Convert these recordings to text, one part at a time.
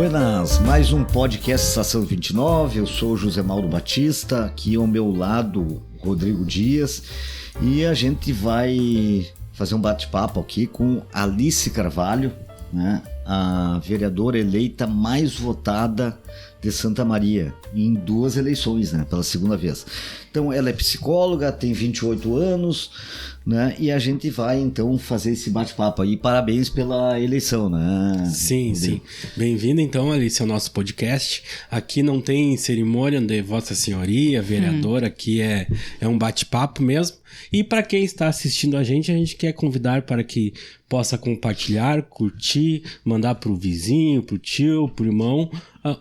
Buenas, mais um podcast Estação 29, eu sou José Mauro Batista, aqui ao meu lado Rodrigo Dias, e a gente vai fazer um bate-papo aqui com Alice Carvalho, né, a vereadora eleita mais votada de Santa Maria em 2 eleições, né, pela segunda vez. Então ela é psicóloga, tem 28 anos, né, e a gente vai então fazer esse bate-papo aí. Parabéns pela eleição, né? Sim, sim. Bem-vinda então, Alice, ao nosso podcast. Aqui não tem cerimônia de Vossa Senhoria, vereadora, aqui é um bate-papo mesmo. E para quem está assistindo a gente quer convidar para que possa compartilhar, curtir, mandar para o vizinho, para o tio, para o irmão,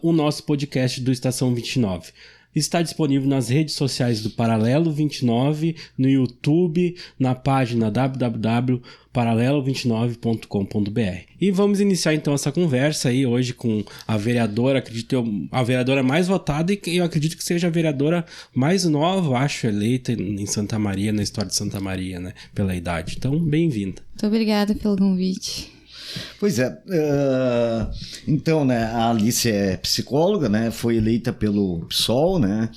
o nosso podcast do Estação 29. Está disponível nas redes sociais do Paralelo 29, no YouTube, na página www.paralelo29.com.br. E vamos iniciar então essa conversa aí hoje com a vereadora, acredito eu, a vereadora mais votada, e eu acredito que seja a vereadora mais nova, acho, eleita em Santa Maria, na história de Santa Maria, né, pela idade. Então, bem-vinda. Muito obrigada pelo convite. Pois é, então, né, a Alice é psicóloga, né, foi eleita pelo PSOL, né,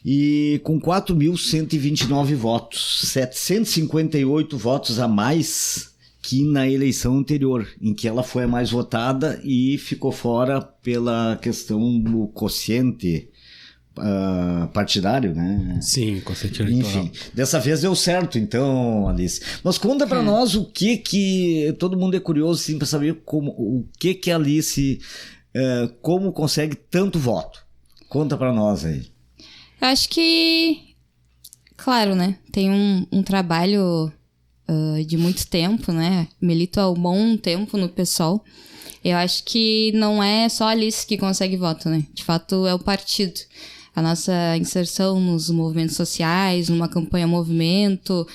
e com 4.129 votos, 758 votos a mais que na eleição anterior, em que ela foi a mais votada e ficou fora pela questão do quociente partidário, né? Sim, quociente eleitoral. Enfim, dessa vez deu certo, então, Alice. Mas conta pra nós o que todo mundo é curioso, assim, pra saber o que a Alice, como consegue tanto voto. Conta pra nós aí. Eu acho que, claro, né? Tem um trabalho de muito tempo, né? Milito há um bom tempo no PSOL. Eu acho que não é só a Alice que consegue voto, né? De fato, é o partido. A nossa inserção nos movimentos sociais, numa campanha movimento,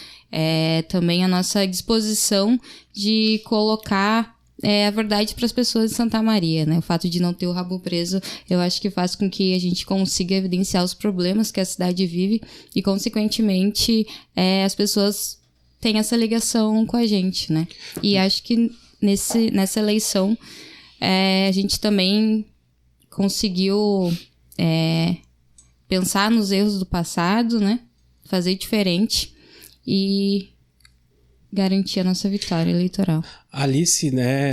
também a nossa disposição de colocar a verdade para as pessoas de Santa Maria, né? O fato de não ter o rabo preso, eu acho que faz com que a gente consiga evidenciar os problemas que a cidade vive e, consequentemente, as pessoas têm essa ligação com a gente, né? E acho que nessa eleição a gente também conseguiu pensar nos erros do passado, né? Fazer diferente e garantir a nossa vitória eleitoral. Alice, né,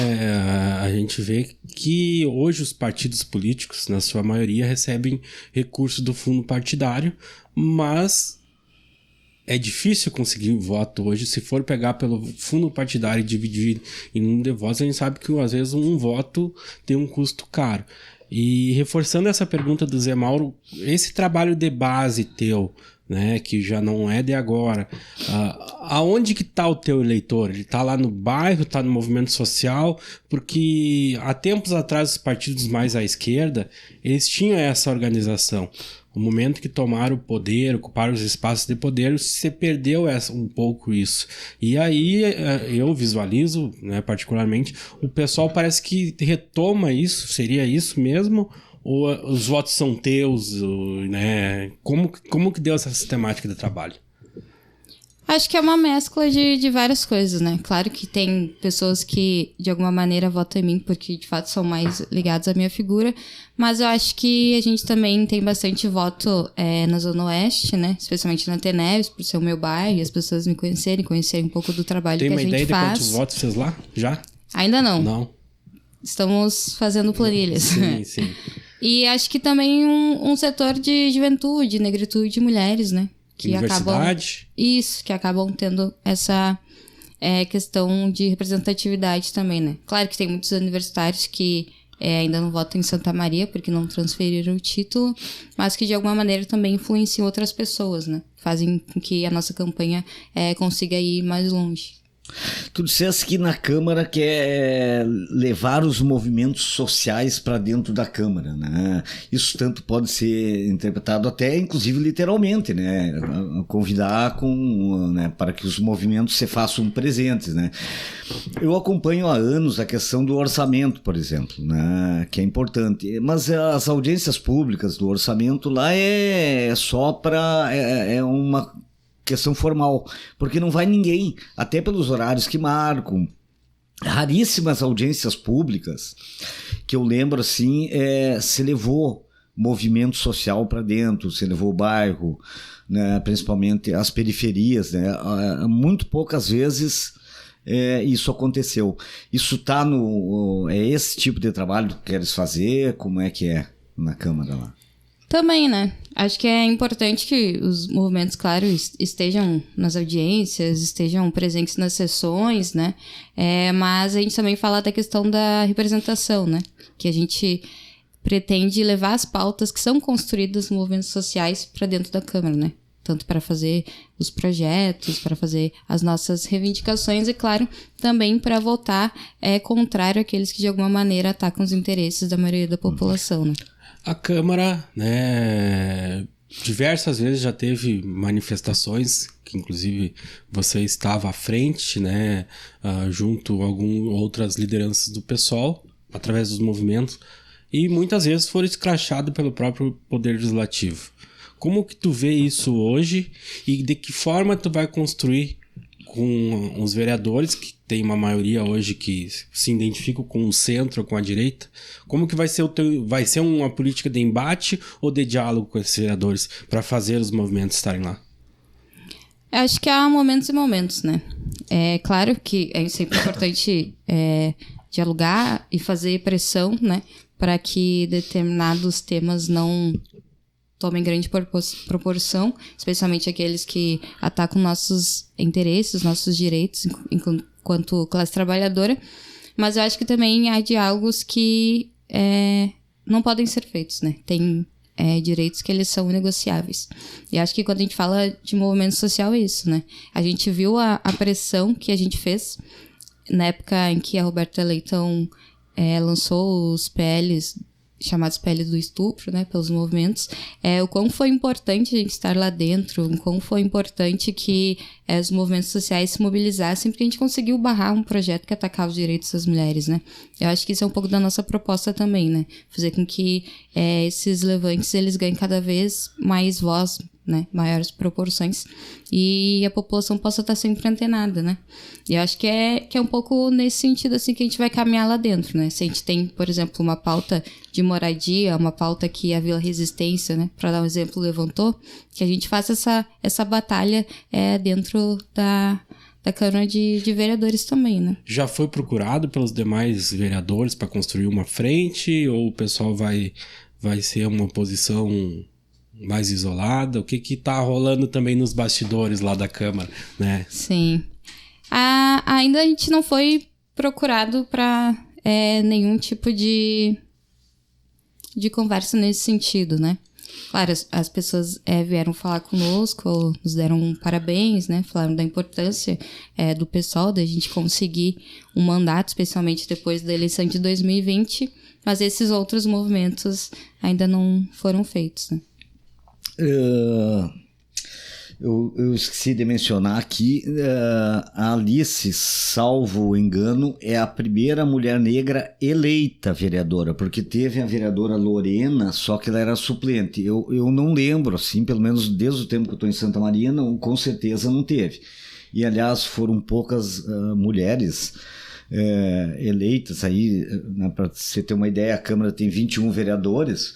a gente vê que hoje os partidos políticos, na sua maioria, recebem recursos do fundo partidário, mas é difícil conseguir voto hoje. Se for pegar pelo fundo partidário e dividir em número de votos, a gente sabe que às vezes um voto tem um custo caro. E reforçando essa pergunta do Zé Mauro, esse trabalho de base teu, né, que já não é de agora, aonde que está o teu eleitor? Ele está lá no bairro, está no movimento social? Porque há tempos atrás os partidos mais à esquerda, eles tinham essa organização. O momento que tomaram o poder, ocuparam os espaços de poder, você perdeu um pouco isso. E aí eu visualizo, né, particularmente, o pessoal parece que retoma isso. Seria isso mesmo? Ou os votos são teus, né? Como que deu essa sistemática de trabalho? Acho que é uma mescla de várias coisas, né? Claro que tem pessoas que, de alguma maneira, votam em mim porque, de fato, são mais ligados à minha figura. Mas eu acho que a gente também tem bastante voto na Zona Oeste, né? Especialmente na Teneves, por ser o meu bairro, e as pessoas me conhecerem um pouco do trabalho que a gente faz. Tem uma ideia de quantos votos fez lá? Já? Ainda não. Não. Estamos fazendo planilhas. Sim, sim. E acho que também um setor de juventude, negritude e mulheres, né? Que acabam tendo essa questão de representatividade também, né? Claro que tem muitos universitários que ainda não votam em Santa Maria porque não transferiram o título, mas que de alguma maneira também influenciam outras pessoas, né? Fazem com que a nossa campanha consiga ir mais longe. Tu disseste que na Câmara quer levar os movimentos sociais para dentro da Câmara, né? Isso tanto pode ser interpretado até, inclusive, literalmente, né? Convidar né, para que os movimentos se façam presentes, né? Eu acompanho há anos a questão do orçamento, por exemplo, né? Que é importante, mas as audiências públicas do orçamento lá é só para... é uma questão formal, porque não vai ninguém, até pelos horários que marcam. Raríssimas audiências públicas que eu lembro, assim, se levou movimento social para dentro, se levou o bairro, né, principalmente as periferias, né, muito poucas vezes isso aconteceu. Isso está esse tipo de trabalho que queres fazer? Como é que é na Câmara lá? Também, né? Acho que é importante que os movimentos, claro, estejam nas audiências, estejam presentes nas sessões, né? Mas a gente também fala da questão da representação, né? Que a gente pretende levar as pautas que são construídas nos movimentos sociais para dentro da Câmara, né? Tanto para fazer os projetos, para fazer as nossas reivindicações e, claro, também para votar contrário àqueles que de alguma maneira atacam os interesses da maioria da população, né? A Câmara, né, diversas vezes já teve manifestações, que inclusive você estava à frente, né, junto a outras lideranças do PSOL, através dos movimentos, e muitas vezes foram escrachados pelo próprio Poder Legislativo. Como que tu vê isso hoje e de que forma tu vai construir com os vereadores, que tem uma maioria hoje que se identificam com o centro ou com a direita? Como que vai ser vai ser uma política de embate ou de diálogo com esses vereadores para fazer os movimentos estarem lá? Acho que há momentos e momentos, né? É claro que é sempre importante dialogar e fazer pressão, né? Para que determinados temas não tomem grande proporção, especialmente aqueles que atacam nossos interesses, nossos direitos enquanto classe trabalhadora. Mas eu acho que também há diálogos que não podem ser feitos, né? Tem direitos que eles são inegociáveis. E acho que quando a gente fala de movimento social é isso, né? A gente viu a pressão que a gente fez na época em que a Roberta Leitão lançou os PLs, chamados PL do estupro, né, pelos movimentos, o quão foi importante a gente estar lá dentro, o quão foi importante que os movimentos sociais se mobilizassem, porque a gente conseguiu barrar um projeto que atacava os direitos das mulheres, né. Eu acho que isso é um pouco da nossa proposta também, né, fazer com que esses levantes, eles ganhem cada vez mais voz, né, maiores proporções, e a população possa estar sempre antenada, né. E eu acho que é um pouco nesse sentido, assim, que a gente vai caminhar lá dentro, né. Se a gente tem, por exemplo, uma pauta de moradia, uma pauta que a Vila Resistência, né, para dar um exemplo, levantou, que a gente faça essa batalha dentro da Câmara de Vereadores também, né. Já foi procurado pelos demais vereadores para construir uma frente, ou o pessoal vai ser uma posição mais isolada? O que tá rolando também nos bastidores lá da Câmara, né? Sim. Ainda a gente não foi procurado para nenhum tipo de conversa nesse sentido, né? Claro, as pessoas vieram falar conosco, nos deram parabéns, né? Falaram da importância do PSOL, da gente conseguir um mandato, especialmente depois da eleição de 2020, mas esses outros movimentos ainda não foram feitos, né? Eu esqueci de mencionar aqui, a Alice, salvo engano, é a primeira mulher negra eleita vereadora, porque teve a vereadora Lorena, só que ela era suplente. Eu não lembro, assim, pelo menos desde o tempo que eu estou em Santa Maria, não, com certeza não teve. E, aliás, foram poucas mulheres eleitas aí, para você ter uma ideia, a Câmara tem 21 vereadores,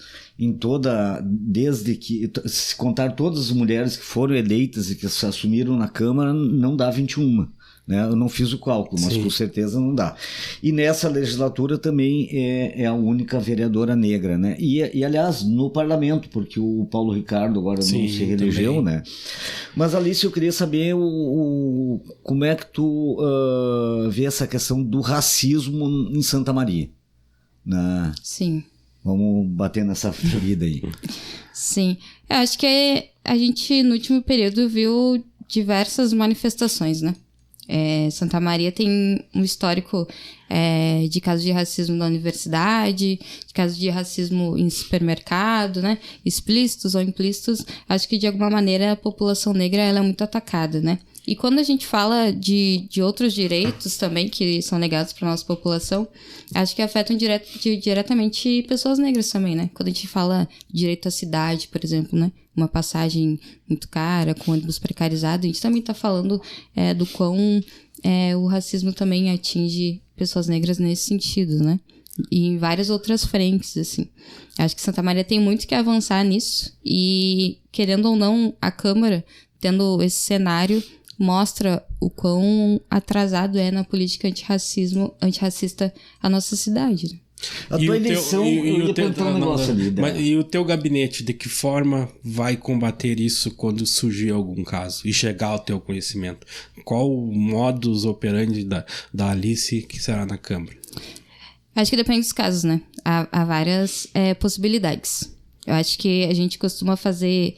desde que, se contar todas as mulheres que foram eleitas e que se assumiram na Câmara, não dá 21, né? Eu não fiz o cálculo, mas com certeza não dá. E nessa legislatura também é a única vereadora negra, né? E aliás, no parlamento, porque o Paulo Ricardo agora não se reelegeu, também, né? Mas, Alice, eu queria saber como é que tu vê essa questão do racismo em Santa Maria, né? Sim. Vamos bater nessa ferida aí. Sim. Eu acho que a gente, no último período, viu diversas manifestações, né? Santa Maria tem um histórico de casos de racismo na universidade, de casos de racismo em supermercado, né? Explícitos ou implícitos. Acho que, de alguma maneira, a população negra ela é muito atacada, né? E quando a gente fala de outros direitos também que são negados para a nossa população, acho que afetam diretamente pessoas negras também, né? Quando a gente fala direito à cidade, por exemplo, né? Uma passagem muito cara, com ônibus precarizado, a gente também está falando do quão o racismo também atinge pessoas negras nesse sentido, né? E em várias outras frentes, assim. Acho que Santa Maria tem muito que avançar nisso. E, querendo ou não, a Câmara, tendo esse cenário, mostra o quão atrasado é na política antirracista a nossa cidade, né? A tua eleição, eu ia perguntar um negócio ali. E o teu gabinete, de que forma vai combater isso quando surgir algum caso e chegar ao teu conhecimento? Qual o modus operandi da Alice que será na Câmara? Acho que depende dos casos, né? Há várias possibilidades. Eu acho que a gente costuma fazer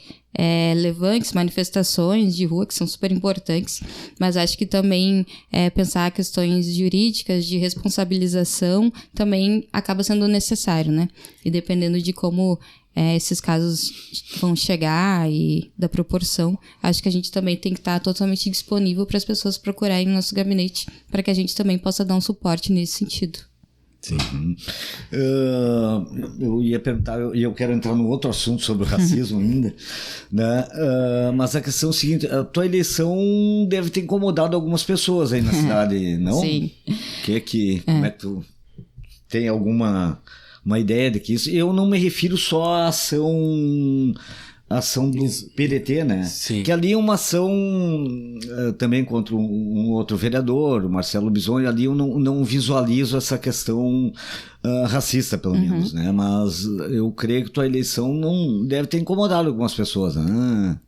levantes, manifestações de rua, que são super importantes, mas acho que também pensar questões jurídicas de responsabilização também acaba sendo necessário, né? E dependendo de como esses casos vão chegar e da proporção, acho que a gente também tem que estar totalmente disponível para as pessoas procurarem no nosso gabinete, para que a gente também possa dar um suporte nesse sentido. Sim. Eu ia perguntar, e eu quero entrar no outro assunto sobre o racismo ainda, né? Mas a questão é o seguinte: a tua eleição deve ter incomodado algumas pessoas aí na cidade, não? Sim. Como é que tu tem alguma ideia de que isso? Eu não me refiro só à ação do PDT, né? Sim. Que ali é uma ação também contra um outro vereador, o Marcelo Bisoni. Ali eu não visualizo essa questão racista, pelo menos, né? Mas eu creio que tua eleição não deve ter incomodado algumas pessoas, né?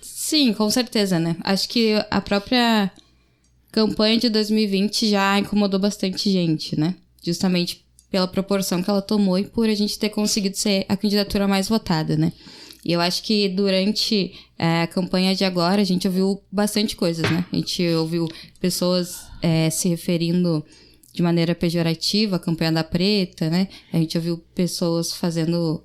Sim, com certeza, né? Acho que a própria campanha de 2020 já incomodou bastante gente, né? Justamente pela proporção que ela tomou e por a gente ter conseguido ser a candidatura mais votada, né? E eu acho que durante a campanha de agora a gente ouviu bastante coisas, né? A gente ouviu pessoas se referindo de maneira pejorativa à campanha da preta, né? A gente ouviu pessoas fazendo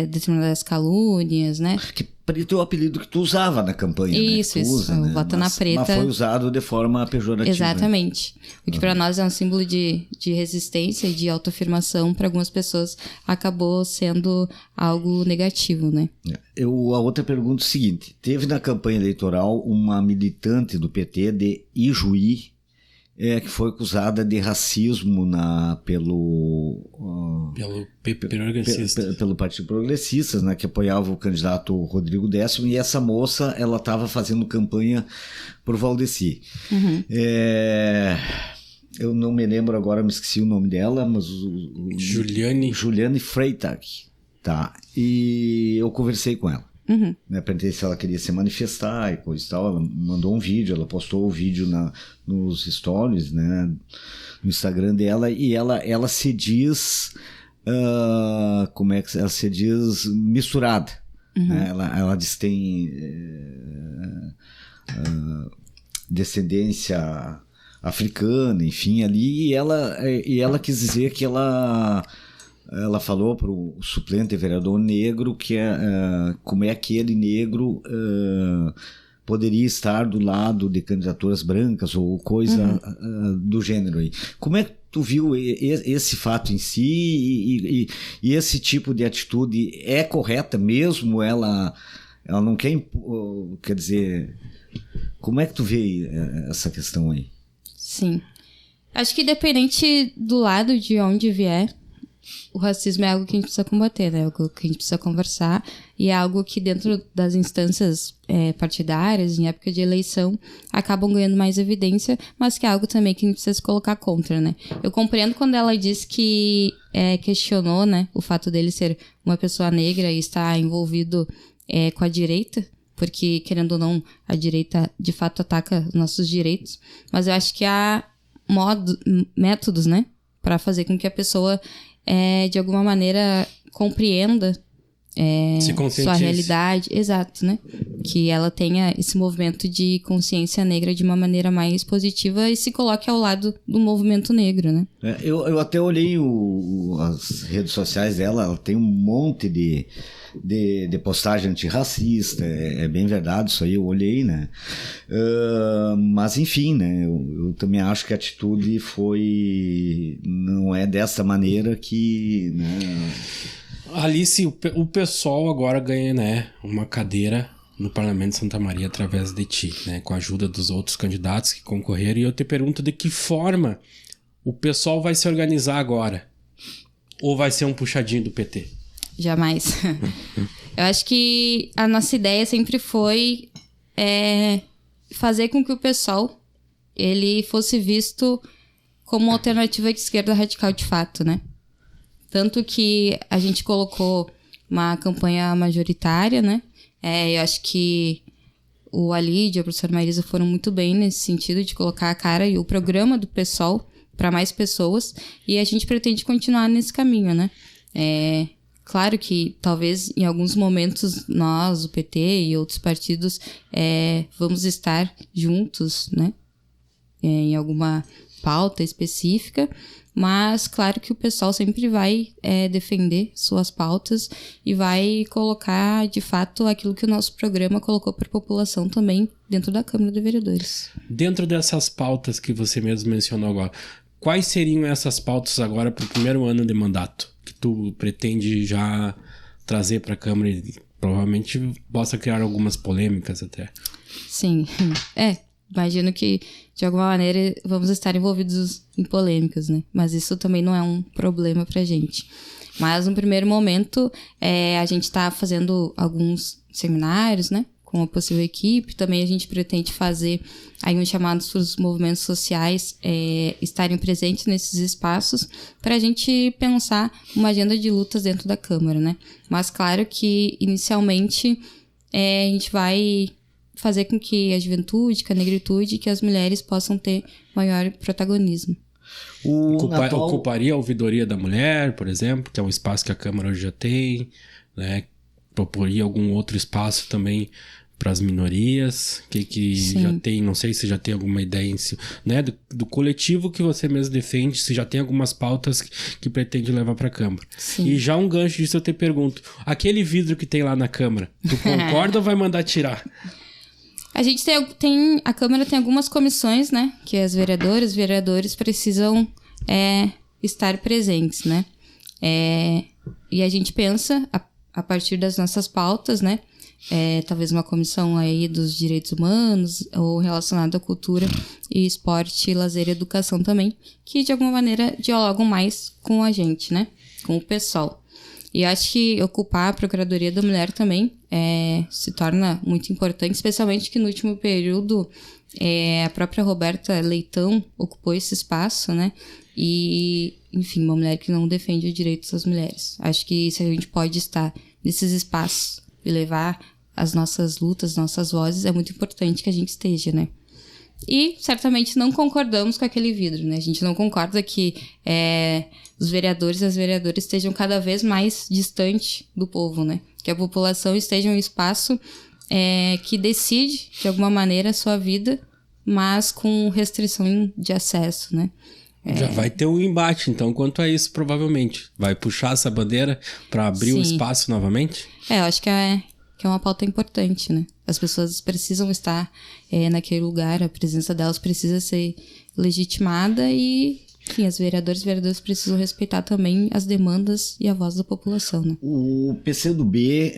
determinadas calúnias, né? Que preto é o apelido que tu usava na campanha, isso, né? Isso. Né? Voto na preta. Mas foi usado de forma pejorativa. Exatamente. O que para nós é um símbolo de resistência e de autoafirmação, para algumas pessoas acabou sendo algo negativo, né? A outra pergunta é o seguinte: teve na campanha eleitoral uma militante do PT de Ijuí, que foi acusada de racismo pelo Partido Progressista, né, que apoiava o candidato Rodrigo Décimo, e essa moça, ela estava fazendo campanha por Valdeci. Eu não me lembro agora, me esqueci o nome dela, mas Juliane Freitag, tá? E eu conversei com ela. Né, perguntei se ela queria se manifestar e coisa e tal. Ela mandou um vídeo, ela postou o vídeo nos stories, né, no Instagram dela, e ela se diz como é que ela se diz misturada, né? Ela diz que tem descendência africana, enfim, ali, e ela quis dizer que ela falou para o suplente vereador negro que como é que ele negro poderia estar do lado de candidaturas brancas ou coisa do gênero aí. Como é que tu viu esse fato em si e esse tipo de atitude é correta mesmo? Ela não quer dizer, como é que tu vê essa questão aí? Sim. Acho que independente do lado de onde vier, o racismo é algo que a gente precisa combater, né? É algo que a gente precisa conversar, e é algo que dentro das instâncias partidárias, em época de eleição, acabam ganhando mais evidência, mas que é algo também que a gente precisa se colocar contra, né? Eu compreendo quando ela diz que questionou, né, o fato dele ser uma pessoa negra e estar envolvido com a direita, porque, querendo ou não, a direita de fato ataca nossos direitos, mas eu acho que há métodos, né, para fazer com que a pessoa de alguma maneira compreenda sua realidade, exato, né? Que ela tenha esse movimento de consciência negra de uma maneira mais positiva e se coloque ao lado do movimento negro, né? Eu até olhei as redes sociais dela, ela tem um monte de postagem antirracista, é bem verdade isso aí, eu olhei, né? Mas enfim, né? Eu também acho que a atitude não é dessa maneira que, né? Alice, o pessoal agora ganha, né, uma cadeira no Parlamento de Santa Maria através de ti, né, com a ajuda dos outros candidatos que concorreram, e eu te pergunto de que forma o pessoal vai se organizar agora Ou vai ser um puxadinho do PT? Jamais. Eu acho que a nossa ideia sempre foi fazer com que o PSOL ele fosse visto como uma alternativa de esquerda radical de fato, né? Tanto que a gente colocou uma campanha majoritária, né? Eu acho que o Alídio e a professora Marisa foram muito bem nesse sentido de colocar a cara e o programa do PSOL para mais pessoas, e a gente pretende continuar nesse caminho, né? Claro que talvez em alguns momentos nós, o PT e outros partidos, vamos estar juntos, né? Em alguma pauta específica, mas claro que o pessoal sempre vai defender suas pautas e vai colocar de fato aquilo que o nosso programa colocou para a população também dentro da Câmara de Vereadores. Dentro dessas pautas que você mesmo mencionou agora, quais seriam essas pautas agora para o primeiro ano de mandato que tu pretende já trazer para a Câmara e provavelmente possa criar algumas polêmicas até? Sim, imagino que, de alguma maneira, vamos estar envolvidos em polêmicas, né? Mas isso também não é um problema pra gente. Mas, no primeiro momento, a gente está fazendo alguns seminários, né? Com a possível equipe. Também a gente pretende fazer aí um chamado para os movimentos sociais estarem presentes nesses espaços para a gente pensar uma agenda de lutas dentro da Câmara, né? Mas, claro que, inicialmente, a gente vai fazer com que a juventude, que a negritude, que as mulheres possam ter maior protagonismo. Ocuparia a ouvidoria da mulher, por exemplo, que é um espaço que a Câmara hoje já tem, né? Proporia algum outro espaço também para as minorias, que já tem, não sei se já tem alguma ideia em si, né? Do coletivo que você mesmo defende, se já tem algumas pautas que pretende levar para a Câmara. Sim. E já um gancho disso eu te pergunto, aquele vidro que tem lá na Câmara, tu concorda ou vai mandar tirar? A gente a Câmara tem algumas comissões, né? Que as vereadoras e vereadores precisam estar presentes, né? E a gente pensa, a partir das nossas pautas, né? Talvez uma comissão aí dos direitos humanos ou relacionada à cultura e esporte, lazer e educação também, que de alguma maneira dialogam mais com a gente, né? Com o pessoal. E acho que ocupar a Procuradoria da Mulher também se torna muito importante, especialmente que no último período a própria Roberta Leitão ocupou esse espaço, né? E, enfim, uma mulher que não defende os direitos das mulheres. Acho que se a gente pode estar nesses espaços e levar as nossas lutas, nossas vozes, é muito importante que a gente esteja, né? E certamente não concordamos com aquele vidro, né? A gente não concorda que os vereadores e as vereadoras estejam cada vez mais distantes do povo, né? Que a população esteja em um espaço que decide, de alguma maneira, a sua vida, mas com restrição de acesso, né? Já vai ter um embate, então, quanto a isso, provavelmente. Vai puxar essa bandeira para abrir o espaço novamente? Eu acho que é uma pauta importante, né? As pessoas precisam estar naquele lugar, a presença delas precisa ser legitimada e, enfim, as vereadoras e vereadores precisam respeitar também as demandas e a voz da população, né? O PCdoB...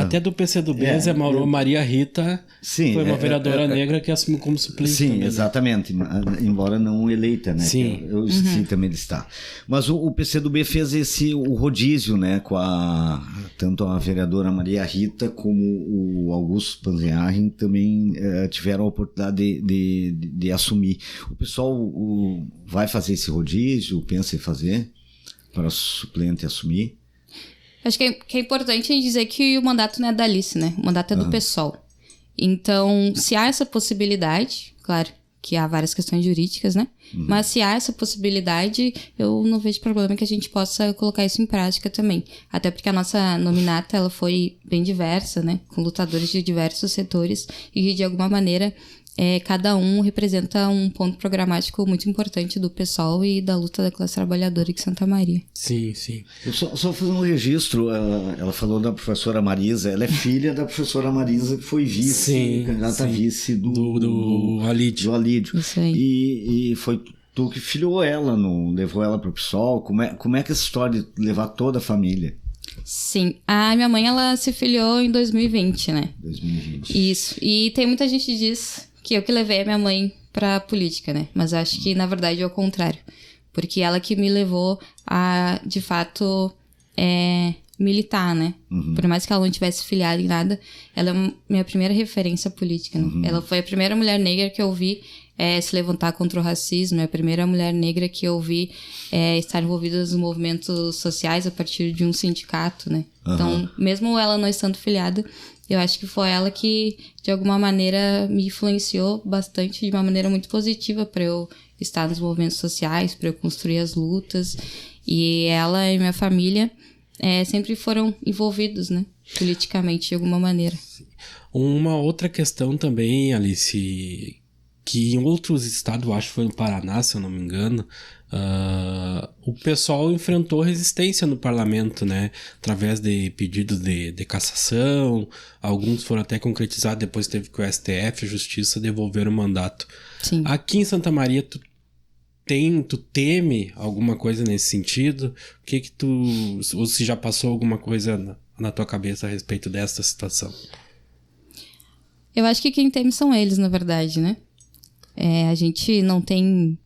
Até do PCdoB, Zé Mauro, Maria Rita foi uma vereadora negra que assumiu como suplente. Sim, também, exatamente, embora não eleita, né? Sim. Eu esqueci também de estar. Mas o PCdoB fez o rodízio, né? Com tanto a vereadora Maria Rita como o Augusto Panzenarren também tiveram a oportunidade de assumir. O pessoal vai fazer esse rodízio, pensa em fazer, para o suplente assumir? Acho que é importante a gente dizer que o mandato não é da Alice, né? O mandato é do PSOL. Então, se há essa possibilidade, claro que há várias questões jurídicas, né? Mas se há essa possibilidade, eu não vejo problema que a gente possa colocar isso em prática também. Até porque a nossa nominata, ela foi bem diversa, né? Com lutadores de diversos setores e de alguma maneira cada um representa um ponto programático muito importante do PSOL e da luta da classe trabalhadora aqui em Santa Maria. Sim, sim. Eu só fiz um registro, ela falou da professora Marisa, ela é filha da professora Marisa, que foi vice, candidata a vice do Alídio. Isso aí. E foi tu que filiou ela, levou ela para o PSOL. Como é que essa história de levar toda a família? Sim, a minha mãe, ela se filiou em 2020, né? 2020. Isso, e tem muita gente que diz que eu que levei a minha mãe pra política, né? Mas acho que, na verdade, é o contrário. Porque ela que me levou a, de fato, militar, né? Por mais que ela não tivesse filiado em nada, ela é minha primeira referência política, né? Ela foi a primeira mulher negra que eu vi se levantar contra o racismo, é a primeira mulher negra que eu vi estar envolvida nos movimentos sociais a partir de um sindicato, né? Então, mesmo ela não estando filiada, eu acho que foi ela que, de alguma maneira, me influenciou bastante, de uma maneira muito positiva, para eu estar nos movimentos sociais, para eu construir as lutas. E ela e minha família sempre foram envolvidos, né, politicamente, de alguma maneira. Uma outra questão também, Alice, que em outros estados, acho que foi no Paraná, se eu não me engano, o pessoal enfrentou resistência no parlamento, né? Através de pedidos de cassação, alguns foram até concretizados, depois teve que o STF, a Justiça, devolver o mandato. Sim. Aqui em Santa Maria, tu teme alguma coisa nesse sentido? Ou se já passou alguma coisa na tua cabeça a respeito dessa situação? Eu acho que quem teme são eles, na verdade, né? A gente não tem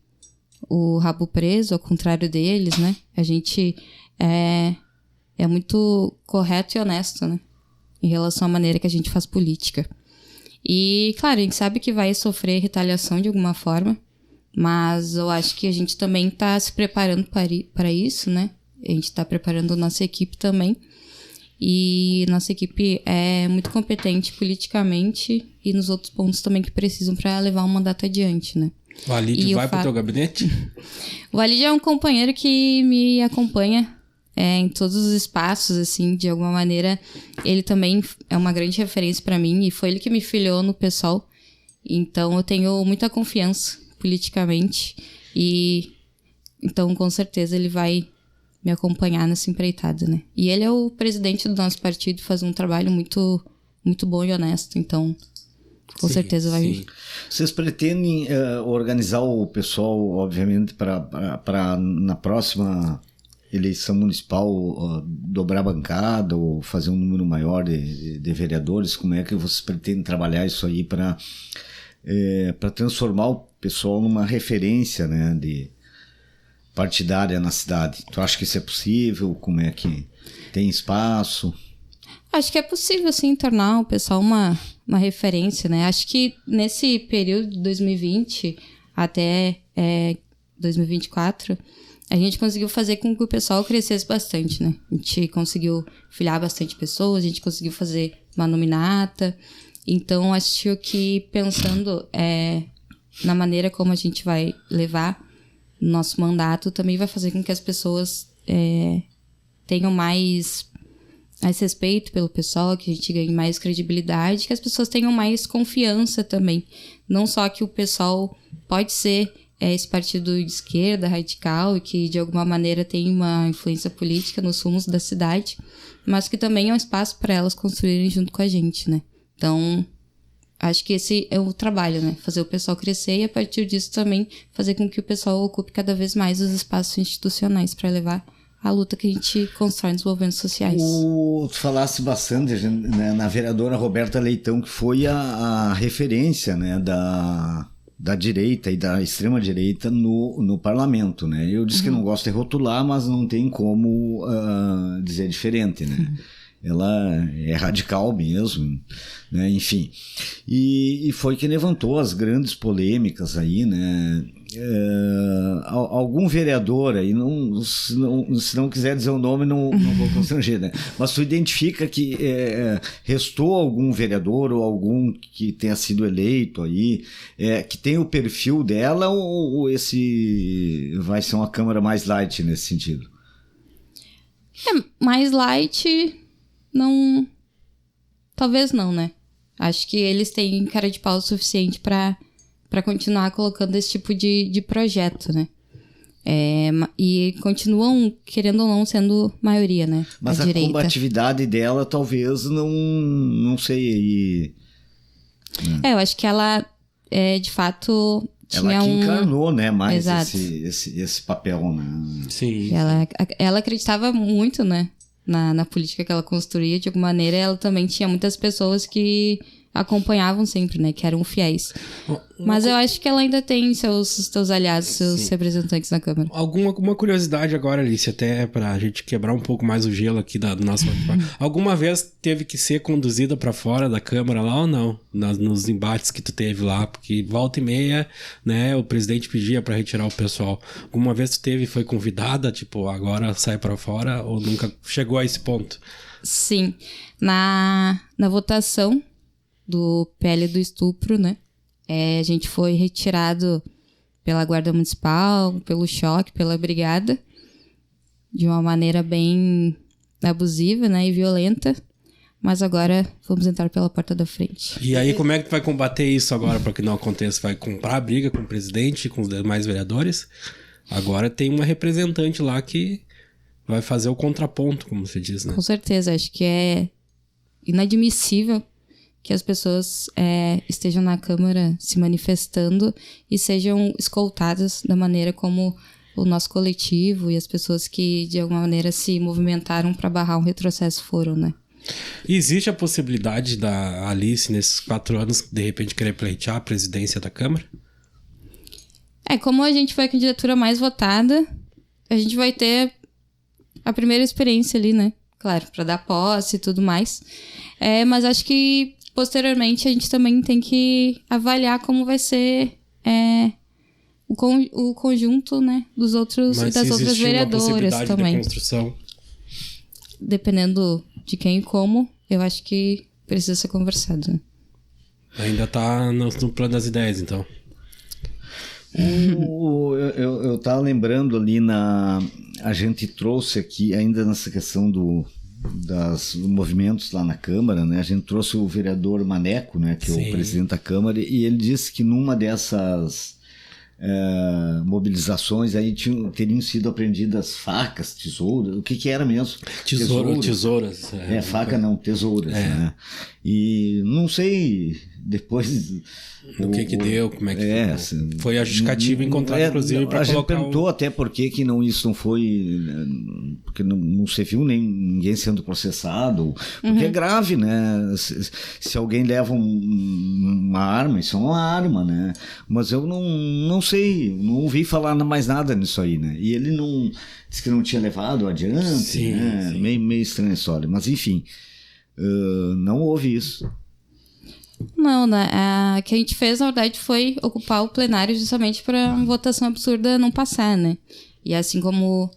o rabo preso, ao contrário deles, né? A gente é muito correto e honesto, né? Em relação à maneira que a gente faz política. E, claro, a gente sabe que vai sofrer retaliação de alguma forma, mas eu acho que a gente também está se preparando para isso, né? A gente está preparando a nossa equipe também. E nossa equipe é muito competente politicamente e nos outros pontos também que precisam para levar um mandato adiante, né? O Alídio vai para o teu gabinete? O Alídio é um companheiro que me acompanha em todos os espaços, assim, de alguma maneira. Ele também é uma grande referência para mim e foi ele que me filiou no PSOL. Então eu tenho muita confiança politicamente e então com certeza ele vai me acompanhar nessa empreitada, né? E ele é o presidente do nosso partido e faz um trabalho muito, muito bom e honesto, então com certeza vai vir. Vocês pretendem organizar o pessoal, obviamente, para na próxima eleição municipal dobrar a bancada ou fazer um número maior de vereadores? Como é que vocês pretendem trabalhar isso aí para transformar o pessoal numa referência, né, partidária na cidade? Tu acha que isso é possível? Como é que tem espaço? Acho que é possível, sim, tornar o pessoal uma referência, né? Acho que nesse período de 2020 até 2024, a gente conseguiu fazer com que o pessoal crescesse bastante, né? A gente conseguiu filiar bastante pessoas, a gente conseguiu fazer uma nominata. Então, acho que pensando na maneira como a gente vai levar o nosso mandato, também vai fazer com que as pessoas tenham mais respeito pelo pessoal, que a gente ganhe mais credibilidade, que as pessoas tenham mais confiança também. Não só que o pessoal pode ser esse partido de esquerda radical e que de alguma maneira tem uma influência política nos rumos da cidade, mas que também é um espaço para elas construírem junto com a gente, né? Então, acho que esse é o trabalho, né? Fazer o pessoal crescer e a partir disso também fazer com que o pessoal ocupe cada vez mais os espaços institucionais para levar a luta que a gente constrói nos movimentos sociais. Tu falasse bastante, né, na vereadora Roberta Leitão, que foi a referência, né, da direita e da extrema-direita no parlamento, né? Eu disse que não gosto de rotular, mas não tem como dizer diferente, né? Ela é radical mesmo, né? Enfim. E foi quem levantou as grandes polêmicas aí, né? Algum vereador aí, se não quiser dizer o nome, não vou constranger, né? Mas tu identifica que restou algum vereador ou algum que tenha sido eleito aí, que tem o perfil dela, ou esse vai ser uma Câmara mais light nesse sentido? Mais light, não. Talvez não, né? Acho que eles têm cara de pau o suficiente para continuar colocando esse tipo de projeto, né? E continuam, querendo ou não, sendo maioria, né? Mas a combatividade dela talvez não sei. Eu acho que ela, de fato, tinha ela que encarnou, né, mais Exato. esse papel, né? Sim. Ela acreditava muito, né? Na política que ela construía, de alguma maneira, ela também tinha muitas pessoas que acompanhavam sempre, né? Que eram fiéis. Mas eu acho que ela ainda tem seus aliados, seus representantes na Câmara. Alguma curiosidade agora, Alice, até pra gente quebrar um pouco mais o gelo aqui do nosso... Alguma vez teve que ser conduzida pra fora da Câmara lá ou não? Nos embates que tu teve lá? Porque volta e meia, né, o presidente pedia pra retirar o pessoal. Alguma vez tu foi convidada, tipo, agora sai pra fora, ou nunca chegou a esse ponto? Sim. Na votação do PL do estupro, né? A gente foi retirado pela Guarda Municipal, pelo choque, pela brigada, de uma maneira bem abusiva, né? E violenta. Mas agora vamos entrar pela porta da frente. E aí, como é que tu vai combater isso agora para que não aconteça? Vai comprar a briga com o presidente, com os demais vereadores? Agora tem uma representante lá que vai fazer o contraponto, como se diz, né? Com certeza, acho que é inadmissível que as pessoas estejam na Câmara se manifestando e sejam escoltadas da maneira como o nosso coletivo e as pessoas que, de alguma maneira, se movimentaram para barrar um retrocesso foram, né? Existe a possibilidade da Alice, nesses 4 anos, de repente querer pleitear a presidência da Câmara? Como a gente foi a candidatura mais votada, a gente vai ter a primeira experiência ali, né? Claro, para dar posse e tudo mais. Mas acho que, posteriormente, a gente também tem que avaliar como vai ser o conjunto, né, dos outros e das outras vereadoras também. De construção. Dependendo de quem e como, eu acho que precisa ser conversado. Ainda tá no plano das ideias, então. Eu tava lembrando ali a gente trouxe aqui, ainda nessa questão dos movimentos lá na Câmara, né? A gente trouxe o vereador Maneco, né? Que é o presidente da Câmara, e ele disse que numa dessas mobilizações aí teriam sido apreendidas facas, tesouras, o que era mesmo? Tesouras. Faca não, tesouras, né? E não sei depois... O que deu, como é que foi a justificativa encontrada, inclusive, para colocar... A gente perguntou até por que isso não foi... Porque não se viu ninguém sendo processado, porque é grave, né? Se alguém leva uma arma, isso é uma arma, né? Mas eu não sei, não ouvi falar mais nada nisso aí, né? E ele disse que não tinha levado adiante, né? Meio estranha a história, mas enfim, não houve isso. Não, né? O que a gente fez, na verdade, foi ocupar o plenário justamente para uma votação absurda não passar, né? E assim como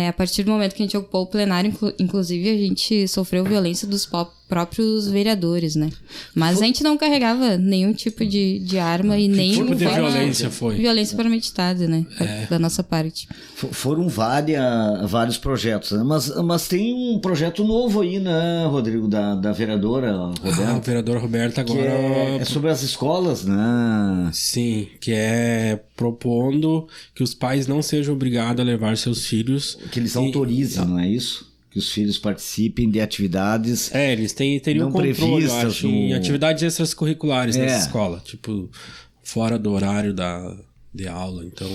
a partir do momento que a gente ocupou o plenário, inclusive, a gente sofreu violência dos próprios vereadores, né? Mas a gente não carregava nenhum tipo de arma e nem... Que tipo de violência foi? Violência premeditada, né? Da nossa parte. Foram vários projetos, né? Mas tem um projeto novo aí, né, Rodrigo, da vereadora Roberta. A vereadora Roberta agora... É sobre as escolas, né? Sim, que é propondo que os pais não sejam obrigados a levar seus filhos... Que eles autorizem, não é isso? Que os filhos participem de atividades... eles teriam controle, eu acho, em atividades extracurriculares nessa escola. Tipo, fora do horário de aula. Então,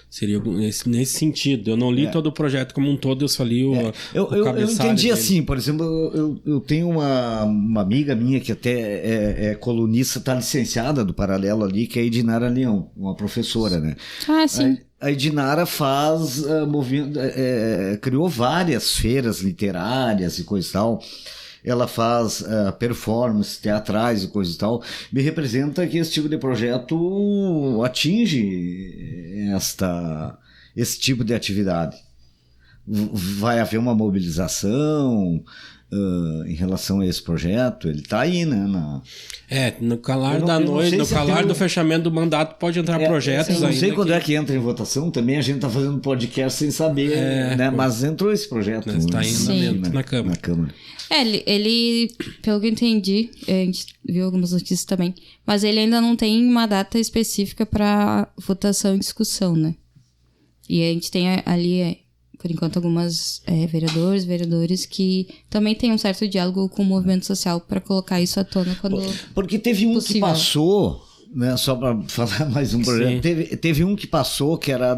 seria nesse sentido. Eu não li todo o projeto como um todo, eu só li o cabeçalho. Eu entendi dele. Assim, por exemplo, eu tenho uma amiga minha que até é colunista, está licenciada do Paralelo ali, que é a Edinara Leão, uma professora, né? Ah, sim. A Edinara criou várias feiras literárias e coisa e tal. Ela faz performances teatrais e coisa e tal. Me representa que esse tipo de projeto atinge esse tipo de atividade. Vai haver uma mobilização em relação a esse projeto. Ele está aí, né? No calar da noite, no calar do fechamento do mandato, pode entrar projetos aí. Não sei quando é que entra em votação, também a gente está fazendo podcast sem saber, né? Mas entrou esse projeto. Está indo na Câmara. Ele, pelo que eu entendi, a gente viu algumas notícias também, mas ele ainda não tem uma data específica para votação e discussão, né? E a gente tem ali, por enquanto, algumas vereadores que também têm um certo diálogo com o movimento social para colocar isso à tona quando Porque teve um possível. Que passou, né, só para falar mais um projeto, teve um que passou que era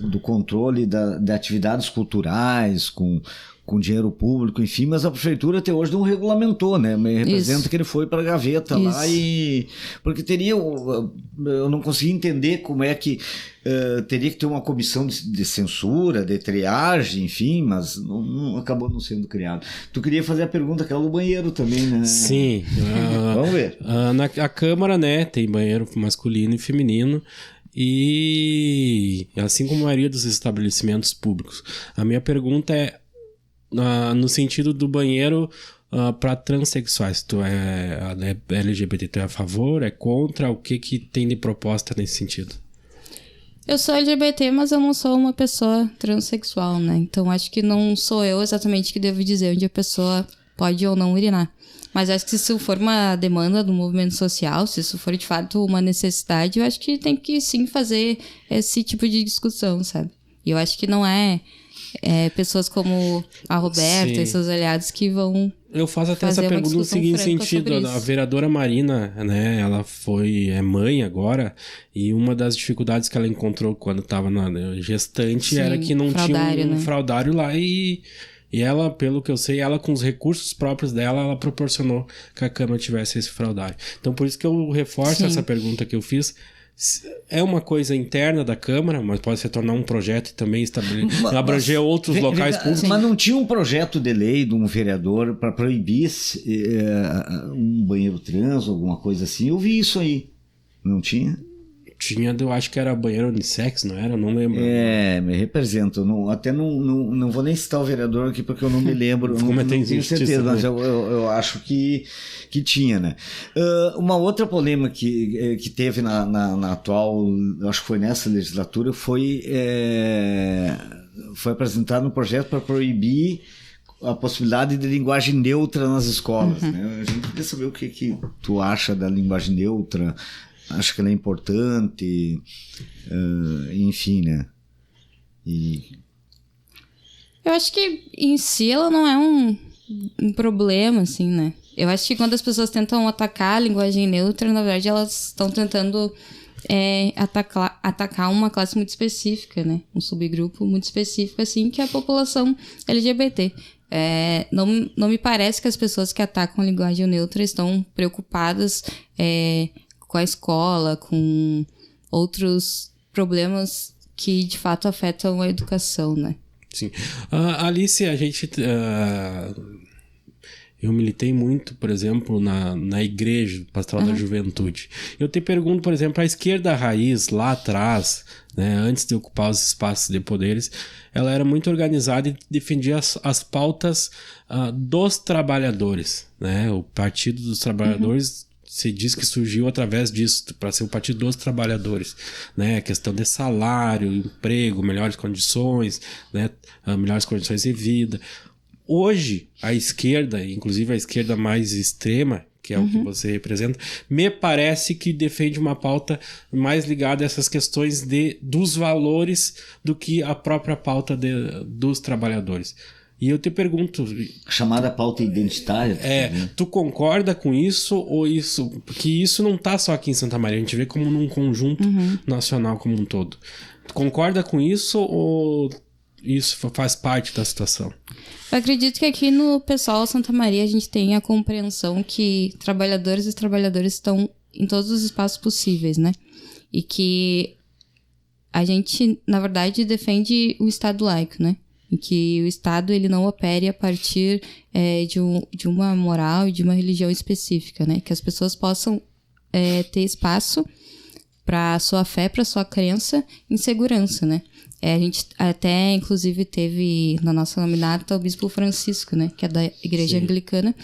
do controle de atividades culturais com com dinheiro público, enfim, mas a prefeitura até hoje não regulamentou, né? Me representa que ele foi para a gaveta lá e... Porque teria... Eu não consegui entender como é que... teria que ter uma comissão de censura, de triagem, enfim, mas acabou não sendo criado. Tu queria fazer a pergunta aquela do banheiro também, né? Sim. Vamos ver. A Câmara, né, tem banheiro masculino e feminino. E assim como a maioria dos estabelecimentos públicos. A minha pergunta é no sentido do banheiro para transexuais. Tu é LGBT, tu é a favor, é contra? O que tem de proposta nesse sentido? Eu sou LGBT, mas eu não sou uma pessoa transexual, né? Então acho que não sou eu exatamente que devo dizer onde a pessoa pode ou não urinar. Mas acho que se isso for uma demanda do movimento social, se isso for de fato uma necessidade, eu acho que tem que sim fazer esse tipo de discussão, sabe? E eu acho que não é pessoas como a Roberta e seus aliados que vão... Eu faço até essa pergunta no seguinte sentido. A vereadora Marina, né, ela é mãe agora, e uma das dificuldades que ela encontrou quando estava na gestante era que não tinha um fraudário lá e ela, pelo que eu sei, ela com os recursos próprios dela, ela proporcionou que a Câmara tivesse esse fraudário. Então, por isso que eu reforço essa pergunta que eu fiz. É uma coisa interna da Câmara, mas pode se tornar um projeto e também abranger outros locais públicos. Mas não tinha um projeto de lei de um vereador para proibir um banheiro trans, alguma coisa assim? Eu vi isso aí. Não tinha? Tinha, eu acho que era banheiro unissex, não era? Não lembro. Me representa. Até não vou nem citar o vereador aqui porque eu não me lembro. não tenho certeza, mas eu acho que tinha, né? Uma outra polêmica que teve na atual, acho que foi nessa legislatura, foi apresentado um projeto para proibir a possibilidade de linguagem neutra nas escolas. Né? A gente queria saber o que tu acha da linguagem neutra. Acho que ela é importante, enfim, né? Eu acho que em si ela não é um problema, assim, né? Eu acho que quando as pessoas tentam atacar a linguagem neutra, na verdade elas estão tentando atacar uma classe muito específica, né? Um subgrupo muito específico, assim, que é a população LGBT. Não me parece que as pessoas que atacam a linguagem neutra estão preocupadas com a escola, com outros problemas que de fato afetam a educação, né? Sim. Alice, a gente... eu militei muito, por exemplo, na igreja Pastoral da Juventude. Eu te pergunto, por exemplo, a esquerda raiz, lá atrás, né, antes de ocupar os espaços de poderes, ela era muito organizada e defendia as pautas dos trabalhadores, né? O Partido dos Trabalhadores... Se diz que surgiu através disso, para ser o Partido dos Trabalhadores, né? A questão de salário, emprego, melhores condições, né? Melhores condições de vida. Hoje, a esquerda, inclusive a esquerda mais extrema, que é o que você representa, me parece que defende uma pauta mais ligada a essas questões dos valores do que a própria pauta dos trabalhadores. E eu te pergunto... Chamada pauta identitária. Tu concorda com isso ou isso... Porque isso não tá só aqui em Santa Maria, a gente vê como num conjunto nacional como um todo. Tu concorda com isso ou isso faz parte da situação? Eu acredito que aqui no pessoal Santa Maria a gente tem a compreensão que trabalhadores e trabalhadoras estão em todos os espaços possíveis, né? E que a gente, na verdade, defende o Estado laico, né? Em que o Estado ele não opere a partir de uma moral e de uma religião específica, né? Que as pessoas possam ter espaço para a sua fé, para a sua crença em segurança, né? A gente até, inclusive, teve na nossa nominata o Bispo Francisco, né? Que é da Igreja Anglicana,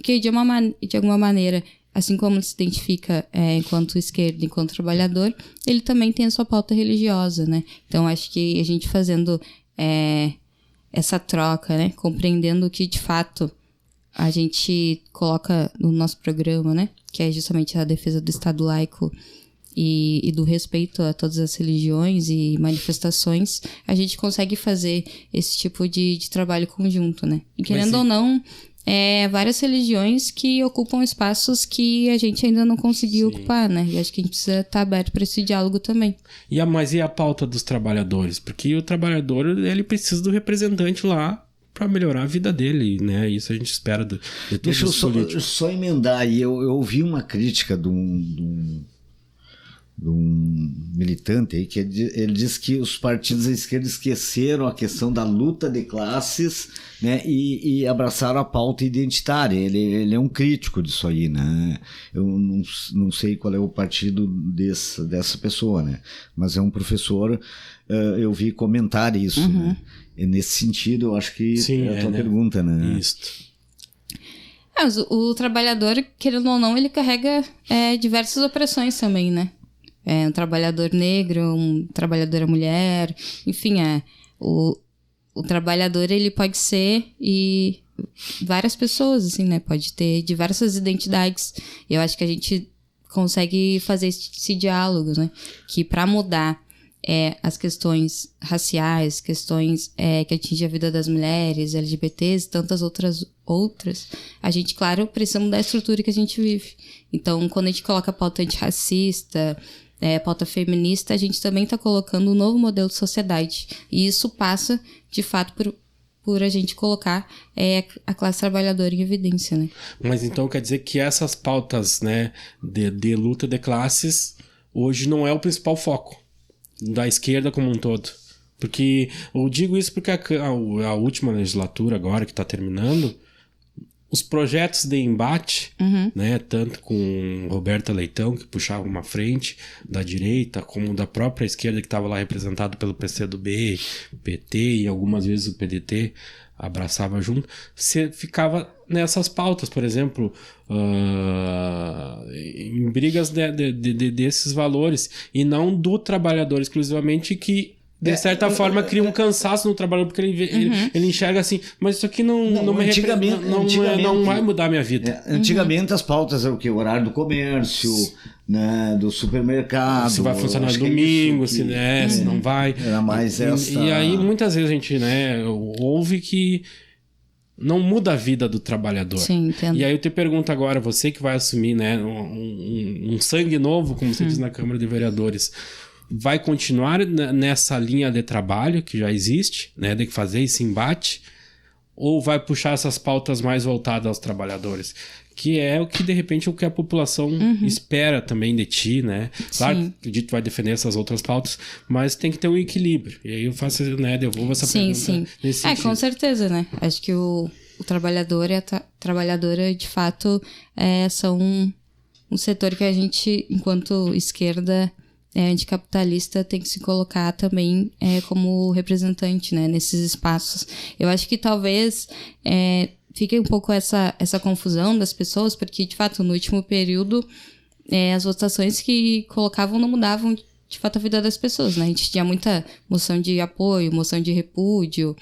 que de alguma maneira, assim como ele se identifica enquanto esquerdo, enquanto trabalhador, ele também tem a sua pauta religiosa, né? Então, acho que a gente fazendo... essa troca, né? Compreendendo o que de fato a gente coloca no nosso programa, né? Que é justamente a defesa do Estado laico e do respeito a todas as religiões e manifestações, a gente consegue fazer esse tipo de trabalho conjunto, né? E querendo ou não, várias religiões que ocupam espaços que a gente ainda não conseguiu ocupar, né? E acho que a gente precisa estar aberto para esse diálogo também. Mas e a pauta dos trabalhadores? Porque o trabalhador, ele precisa do representante lá para melhorar a vida dele, né? Isso a gente espera de todos Deixa eu os políticos. só emendar aí. Eu ouvi uma crítica de um militante aí, que ele diz que os partidos da esquerda esqueceram a questão da luta de classes, né, e abraçaram a pauta identitária. Ele é um crítico disso aí, né? Eu não sei qual é o partido dessa pessoa, né? Mas é um professor, eu vi comentar isso, né? E nesse sentido, eu acho que é a tua pergunta, né? Isso. Mas o trabalhador, querendo ou não, ele carrega diversas opressões também, né? Um trabalhador negro, um trabalhadora mulher, enfim, o trabalhador, ele pode ser e várias pessoas, assim, né? Pode ter diversas identidades. E eu acho que a gente consegue fazer esse diálogo, né? Que para mudar as questões raciais, questões que atingem a vida das mulheres, LGBTs e tantas outras, a gente, claro, precisa mudar a estrutura que a gente vive. Então, quando a gente coloca pauta antirracista, pauta feminista, a gente também está colocando um novo modelo de sociedade. E isso passa, de fato, por a gente colocar a classe trabalhadora em evidência, né? Mas então quer dizer que essas pautas, né, de luta de classes, hoje não é o principal foco da esquerda como um todo. Porque eu digo isso porque a última legislatura agora que está terminando, os projetos de embate, né, tanto com Roberta Leitão, que puxava uma frente da direita, como da própria esquerda, que estava lá representado pelo PCdoB, PT e algumas vezes o PDT abraçava junto, você ficava nessas pautas, por exemplo, em brigas desses valores, e não do trabalhador exclusivamente, que de certa forma cria um cansaço no trabalhador, porque ele enxerga assim, mas isso aqui não vai mudar a minha vida. Antigamente as pautas eram o quê? O horário do comércio, né, do supermercado. Se vai funcionar domingo, se não vai. Era mais essa... E aí muitas vezes a gente, né, ouve que não muda a vida do trabalhador. Sim, entendo. E aí eu te pergunto agora, você que vai assumir, né, um sangue novo, como você diz na Câmara de Vereadores, vai continuar nessa linha de trabalho que já existe, né, de fazer esse embate, ou vai puxar essas pautas mais voltadas aos trabalhadores? Que é o que, de repente, o que a população espera também de ti, né? Claro, acredito que vai defender essas outras pautas, mas tem que ter um equilíbrio. E aí eu faço, né, devolvo essa pergunta nesse sentido. Com certeza, né? Acho que o trabalhador e a trabalhadora, de fato, são um setor que a gente, enquanto esquerda anticapitalista, tem que se colocar também como representante, né, nesses espaços. Eu acho que talvez fique um pouco essa confusão das pessoas, porque, de fato, no último período, as votações que colocavam não mudavam, de fato, a vida das pessoas, né? A gente tinha muita moção de apoio, moção de repúdio,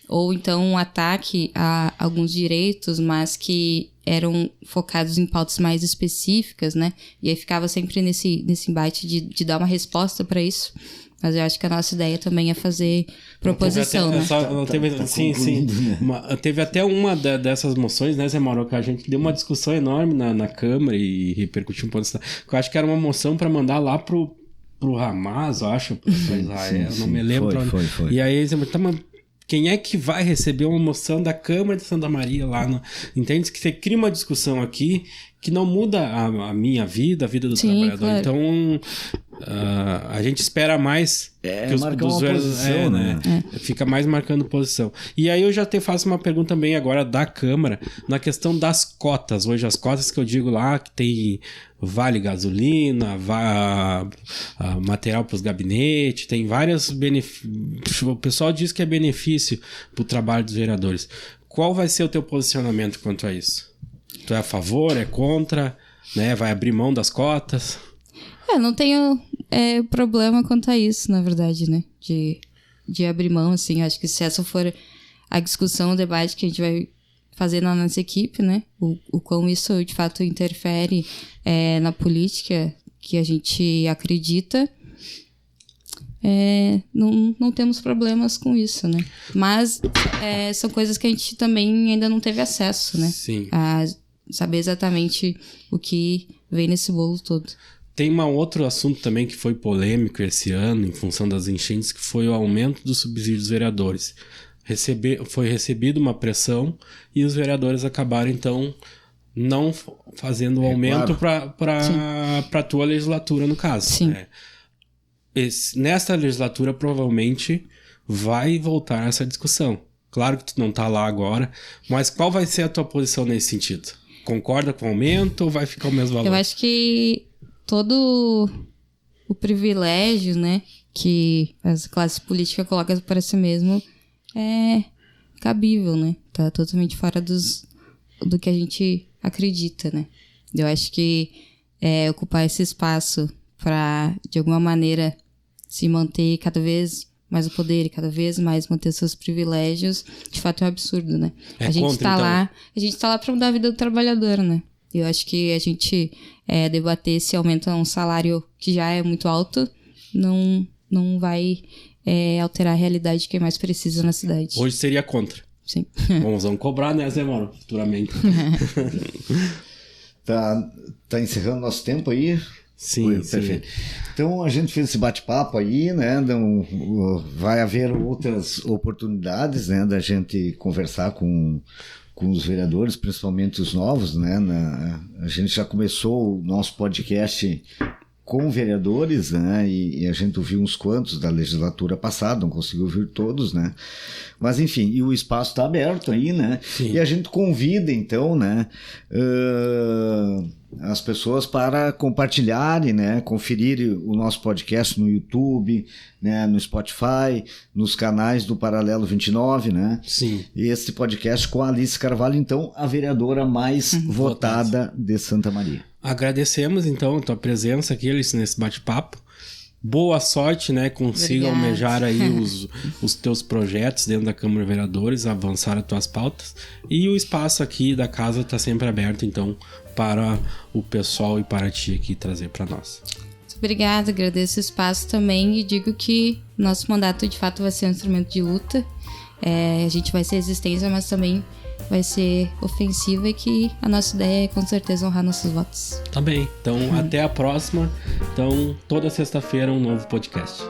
ou então um ataque a alguns direitos, mas que eram focados em pautas mais específicas, né? E aí ficava sempre nesse embate de dar uma resposta para isso. Mas eu acho que a nossa ideia também é fazer proposição, né? Teve até uma dessas moções, né, Zé Mauro, que a gente deu uma discussão enorme na Câmara e repercutiu um pouco. Eu acho que era uma moção para mandar lá pro Hamas, eu acho, para Israel, não me lembro. Foi. E aí, quem é que vai receber uma moção da Câmara de Santa Maria lá? Entende? Que você cria uma discussão aqui que não muda a minha vida, a vida do trabalhador. Claro. Então, a gente espera mais que os posição, né? Fica mais marcando posição. E aí eu já te faço uma pergunta também agora da Câmara, na questão das cotas. Hoje as cotas que eu digo lá, que tem vale gasolina, material para os gabinetes, tem vários benefícios. O pessoal diz que é benefício para o trabalho dos vereadores. Qual vai ser o teu posicionamento quanto a isso? Tu é a favor, é contra, né? Vai abrir mão das cotas? Não tenho problema quanto a isso, na verdade, né? De abrir mão, assim. Acho que se essa for a discussão, o debate que a gente vai fazer na nossa equipe, né? O quão isso, de fato, interfere na política que a gente acredita. Não temos problemas com isso, né? Mas são coisas que a gente também ainda não teve acesso, né? Sim. A saber exatamente o que vem nesse bolo todo. Tem um outro assunto também que foi polêmico esse ano, em função das enchentes, que foi o aumento do subsídio dos vereadores. foi recebida uma pressão e os vereadores acabaram, então, não fazendo o aumento para a tua legislatura, no caso. Sim. Nesta legislatura, provavelmente, vai voltar essa discussão. Claro que tu não tá lá agora, mas qual vai ser a tua posição nesse sentido? Concorda com o aumento ou vai ficar o mesmo valor? Eu acho que todo o privilégio, né, que as classes políticas colocam para si mesmo é cabível, né? Tá totalmente fora do que a gente acredita, né? Eu acho que ocupar esse espaço para, de alguma maneira, se manter cada vez mais o poder e cada vez mais manter seus privilégios, de fato é um absurdo, né? A gente tá lá para mudar a vida do trabalhador, né? Eu acho que a gente debater se aumenta um salário que já é muito alto não vai alterar a realidade de quem mais precisa na cidade. Hoje seria contra. Sim. Vamos cobrar, né, Zé Mauro? Futuramente. Tá encerrando nosso tempo aí? Sim, perfeito. Então a gente fez esse bate-papo aí, né? Vai haver outras oportunidades, né, da gente conversar com os vereadores, principalmente os novos, né? A gente já começou o nosso podcast com vereadores, né? E a gente ouviu uns quantos da legislatura passada, não conseguiu ouvir todos, né? Mas enfim, e o espaço está aberto aí, né? Sim. E a gente convida, então, né, as pessoas para compartilharem, né, conferir o nosso podcast no YouTube, né, no Spotify, nos canais do Paralelo 29, né? Sim. E esse podcast com a Alice Carvalho, então, a vereadora mais votada de Santa Maria. Agradecemos, então, a tua presença aqui, Alice, nesse bate-papo. Boa sorte, né? Consiga almejar aí os teus projetos dentro da Câmara de Vereadores, avançar as tuas pautas. E o espaço aqui da casa está sempre aberto, então, para o pessoal e para ti aqui trazer para nós. Muito obrigada, agradeço o espaço também e digo que nosso mandato de fato vai ser um instrumento de luta. A gente vai ser resistência, mas também vai ser ofensiva e que a nossa ideia é com certeza honrar nossos votos. Tá bem, então até a próxima. Então toda sexta-feira um novo podcast.